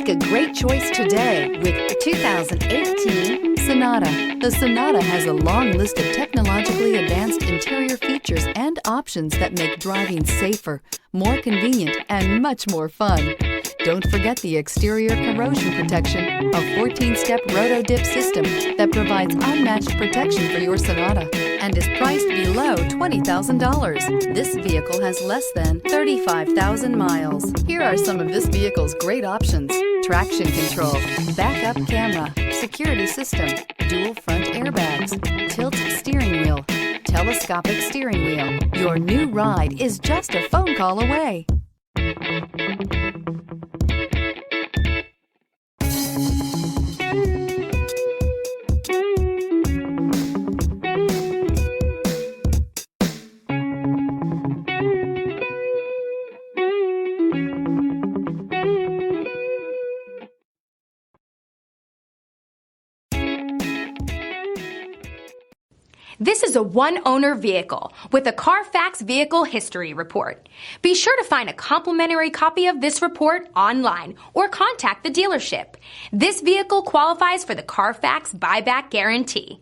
Make a great choice today with the 2018 Sonata. The Sonata has a long list of technologically advanced interior features and options that make driving safer, more convenient, and much more fun. Don't forget the exterior corrosion protection, a 14-step roto-dip system that provides unmatched protection for your Sonata and is priced below $20,000. This vehicle has less than 35,000 miles. Here are some of this vehicle's great options: traction control, backup camera, security system, dual front airbags, tilt steering wheel, telescopic steering wheel. Your new ride is just a phone call away. This is a one-owner vehicle with a Carfax Vehicle History Report. Be sure to find a complimentary copy of this report online or contact the dealership. This vehicle qualifies for the Carfax Buyback Guarantee.